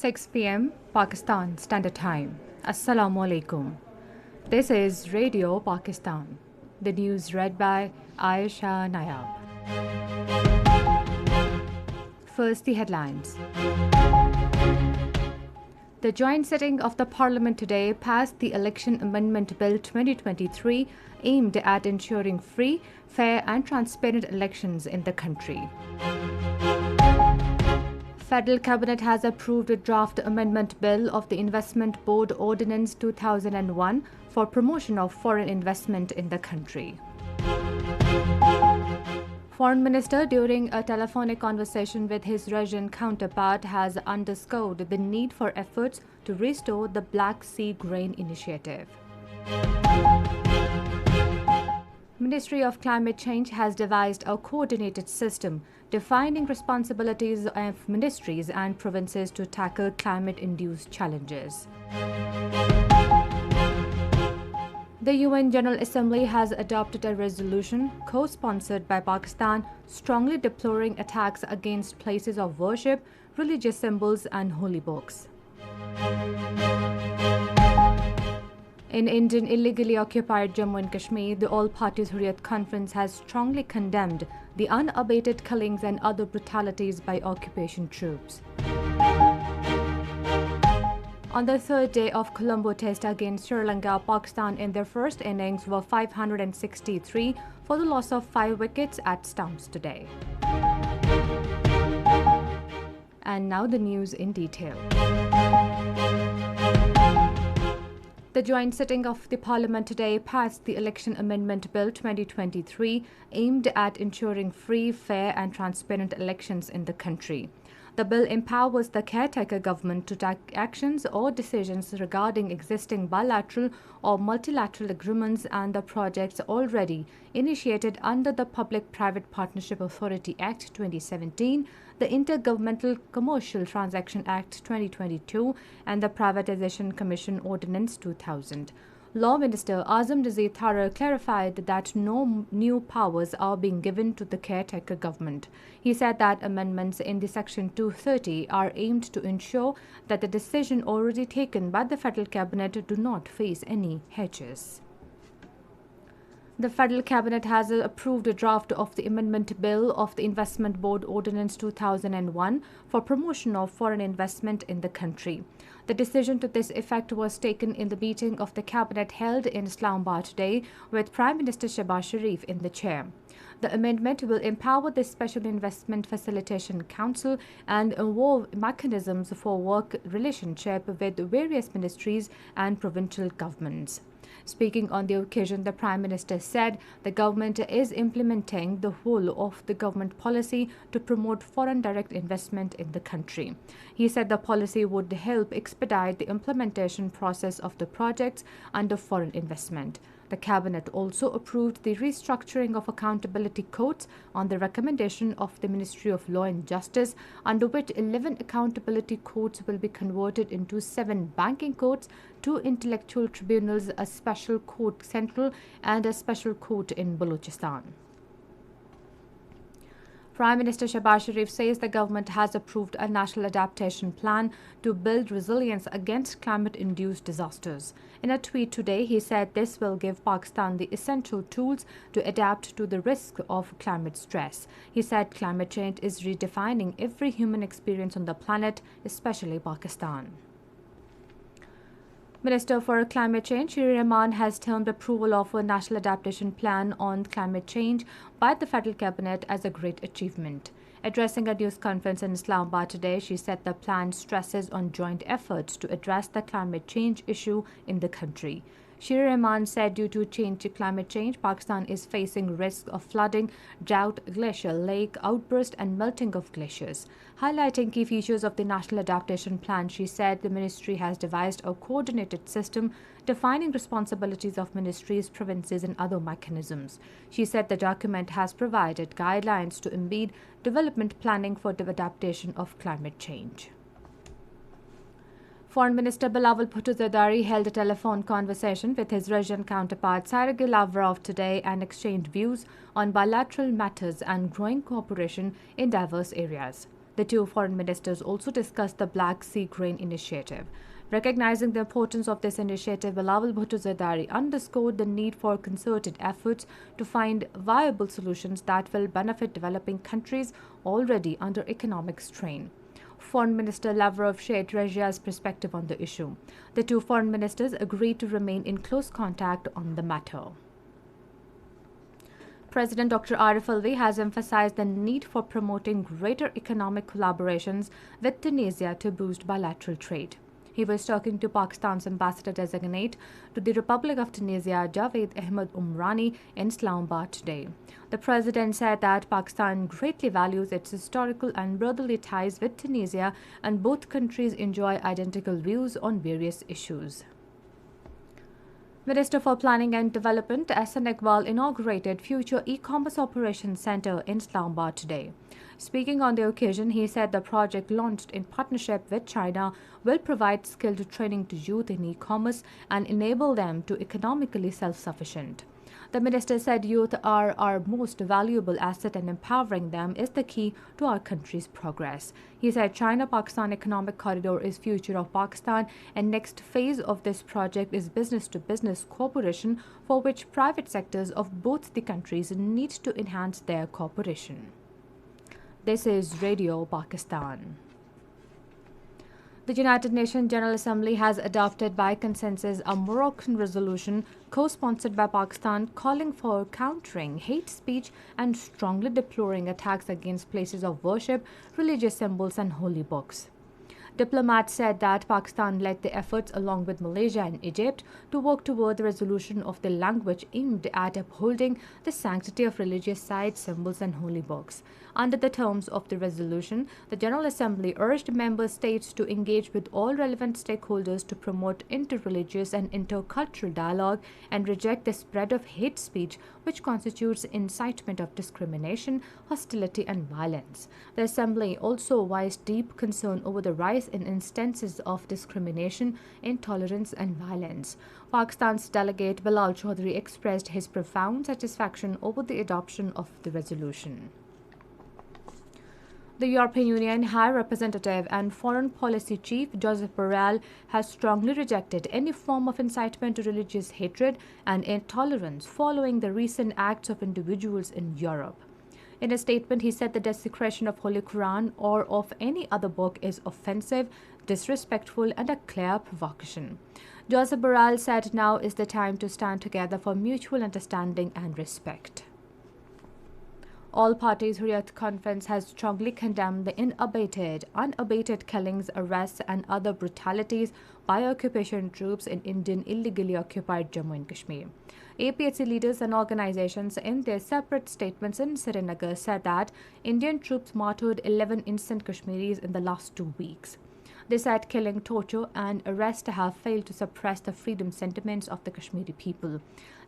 6 p.m. Pakistan Standard Time. Assalamu alaikum. This is Radio Pakistan. The news read by Ayesha Nayab. First, the headlines. The joint sitting of the Parliament today passed the Election Amendment Bill 2023 aimed at ensuring free, fair and transparent elections in the country. Federal Cabinet has approved a draft amendment bill of the Investment Board Ordinance 2001 for promotion of foreign investment in the country. Foreign Minister, during a telephonic conversation with his Russian counterpart, has underscored the need for efforts to restore the Black Sea Grain Initiative. Ministry of Climate Change has devised a coordinated system defining responsibilities of ministries and provinces to tackle climate-induced challenges. The UN General Assembly has adopted a resolution co-sponsored by Pakistan strongly deploring attacks against places of worship, religious symbols and holy books. In Indian illegally occupied Jammu and Kashmir, the All Parties Hurriyat Conference has strongly condemned the unabated killings and other brutalities by occupation troops. On the third day of Colombo Test against Sri Lanka, Pakistan in their first innings were 563 for the loss of 5 wickets at stumps today. And now the news in detail. The joint sitting of the Parliament today passed the Election Amendment Bill 2023 aimed at ensuring free, fair and transparent elections in the country. The bill empowers the caretaker government to take actions or decisions regarding existing bilateral or multilateral agreements and the projects already initiated under the Public-Private Partnership Authority Act 2017, the Intergovernmental Commercial Transaction Act 2022 and the Privatization Commission Ordinance 2000. Law Minister Azam Nazir Tharar clarified that no new powers are being given to the caretaker government. He said that amendments in the Section 230 are aimed to ensure that the decision already taken by the Federal Cabinet do not face any hitches. The Federal Cabinet has approved a draft of the Amendment Bill of the Investment Board Ordinance 2001 for promotion of foreign investment in the country. The decision to this effect was taken in the meeting of the Cabinet held in Islamabad today with Prime Minister Shehbaz Sharif in the chair. The amendment will empower the Special Investment Facilitation Council and involve mechanisms for work relationship with various ministries and provincial governments. Speaking on the occasion, the Prime Minister said the government is implementing the whole of the government policy to promote foreign direct investment in the country. He said the policy would help expedite the implementation process of the projects under foreign investment. The Cabinet also approved the restructuring of accountability courts on the recommendation of the Ministry of Law and Justice, under which 11 accountability courts will be converted into 7 banking courts, 2 intellectual tribunals, a special court central and a special court in Balochistan. Prime Minister Shehbaz Sharif says the government has approved a national adaptation plan to build resilience against climate-induced disasters. In a tweet today, he said this will give Pakistan the essential tools to adapt to the risk of climate stress. He said climate change is redefining every human experience on the planet, especially Pakistan. Minister for Climate Change, Shri Rahman, has termed approval of a national adaptation plan on climate change by the Federal Cabinet as a great achievement. Addressing a news conference in Islamabad today, she said the plan stresses on joint efforts to address the climate change issue in the country. Shri Rahman said due to climate change, Pakistan is facing risk of flooding, drought, glacial lake outburst and melting of glaciers. Highlighting key features of the National Adaptation Plan, she said the ministry has devised a coordinated system defining responsibilities of ministries, provinces and other mechanisms. She said the document has provided guidelines to embed development planning for the adaptation of climate change. Foreign Minister Bilawal Bhutto Zardari held a telephone conversation with his Russian counterpart Sergei Lavrov today and exchanged views on bilateral matters and growing cooperation in diverse areas. The two foreign ministers also discussed the Black Sea Grain Initiative. Recognizing the importance of this initiative, Bilawal Bhutto Zardari underscored the need for concerted efforts to find viable solutions that will benefit developing countries already under economic strain. Foreign Minister Lavrov shared Russia's perspective on the issue. The two foreign ministers agreed to remain in close contact on the matter. President Dr. Arif Alvi has emphasized the need for promoting greater economic collaborations with Tunisia to boost bilateral trade. He was talking to Pakistan's ambassador designate to the Republic of Tunisia, Javed Ahmed Umrani, in Islamabad today. The president said that Pakistan greatly values its historical and brotherly ties with Tunisia, and both countries enjoy identical views on various issues. Minister for Planning and Development Ahsan Iqbal inaugurated Future E-Commerce Operations Centre in Islamabad today. Speaking on the occasion, he said the project, launched in partnership with China, will provide skilled training to youth in e-commerce and enable them to economically self-sufficient. The minister said youth are our most valuable asset and empowering them is the key to our country's progress. He said China-Pakistan Economic Corridor is future of Pakistan, and next phase of this project is business-to-business cooperation, for which private sectors of both the countries need to enhance their cooperation. This is Radio Pakistan. The United Nations General Assembly has adopted by consensus a Moroccan resolution co-sponsored by Pakistan calling for countering hate speech and strongly deploring attacks against places of worship, religious symbols and holy books. Diplomats said that Pakistan led the efforts along with Malaysia and Egypt to work toward the resolution of the language aimed at upholding the sanctity of religious sites, symbols and holy books. Under the terms of the resolution, the General Assembly urged member states to engage with all relevant stakeholders to promote interreligious and intercultural dialogue and reject the spread of hate speech, which constitutes incitement of discrimination, hostility and violence. The Assembly also voiced deep concern over the rise in instances of discrimination, intolerance and violence. Pakistan's delegate Bilal Chaudhry expressed his profound satisfaction over the adoption of the resolution. The European Union High Representative and Foreign Policy Chief Josep Borrell has strongly rejected any form of incitement to religious hatred and intolerance following the recent acts of individuals in Europe. In a statement, he said the desecration of Holy Quran or of any other book is offensive, disrespectful and a clear provocation. Josep Borrell said now is the time to stand together for mutual understanding and respect. All parties Hurriyat Conference has strongly condemned the unabated killings, arrests and other brutalities by occupation troops in Indian illegally occupied Jammu and Kashmir. APHC leaders and organizations in their separate statements in Srinagar said that Indian troops martyred 11 innocent Kashmiris in the last 2 weeks. They said killing, torture and arrest have failed to suppress the freedom sentiments of the Kashmiri people.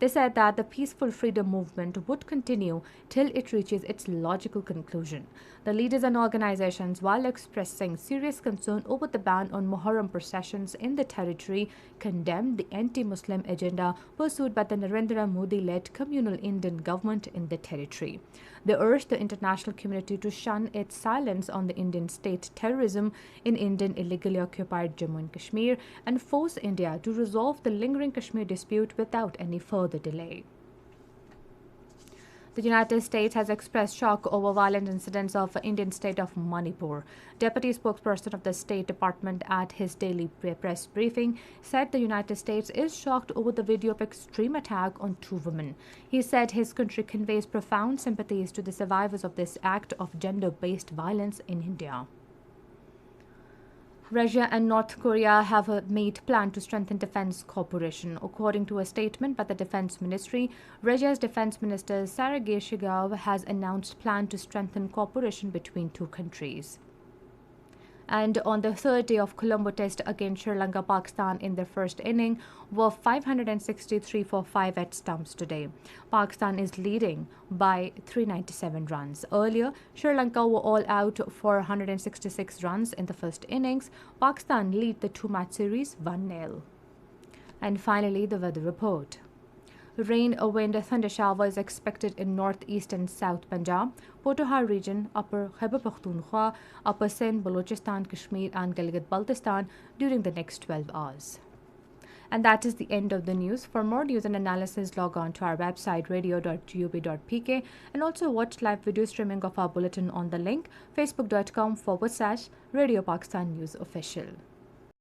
They said that the peaceful freedom movement would continue till it reaches its logical conclusion. The leaders and organizations, while expressing serious concern over the ban on Muharram processions in the territory, condemned the anti-Muslim agenda pursued by the Narendra Modi-led communal Indian government in the territory. They urged the international community to shun its silence on the Indian state terrorism in Indian illegally occupied Jammu and Kashmir and force India to resolve the lingering Kashmir dispute without any further delay. The United States has expressed shock over violent incidents of the Indian state of Manipur. Deputy spokesperson of the State Department at his daily press briefing said the United States is shocked over the video of extreme attack on 2 women. He said his country conveys profound sympathies to the survivors of this act of gender-based violence in India. Russia and North Korea have made plans to strengthen defense cooperation. According to a statement by the Defense Ministry, Russia's Defense Minister Sergei Shoigu has announced plans to strengthen cooperation between 2 countries. And on the 3rd day of Colombo Test against Sri Lanka, Pakistan in their first inning were 563 for 5 at stumps today. Pakistan is leading by 397 runs. Earlier, Sri Lanka were all out for 166 runs in the first innings. Pakistan lead the 2-match series 1-0. And finally, the weather report. Rain, wind, thunder showers expected in northeast and south Punjab, Potahar region, upper Khyber Pakhtunkhwa, upper Sindh, Balochistan, Kashmir, and Gilgit-Baltistan during the next 12 hours. And that is the end of the news. For more news and analysis, log on to our website radio.gub.pk and also watch live video streaming of our bulletin on the link facebook.com/Radio Pakistan News Official.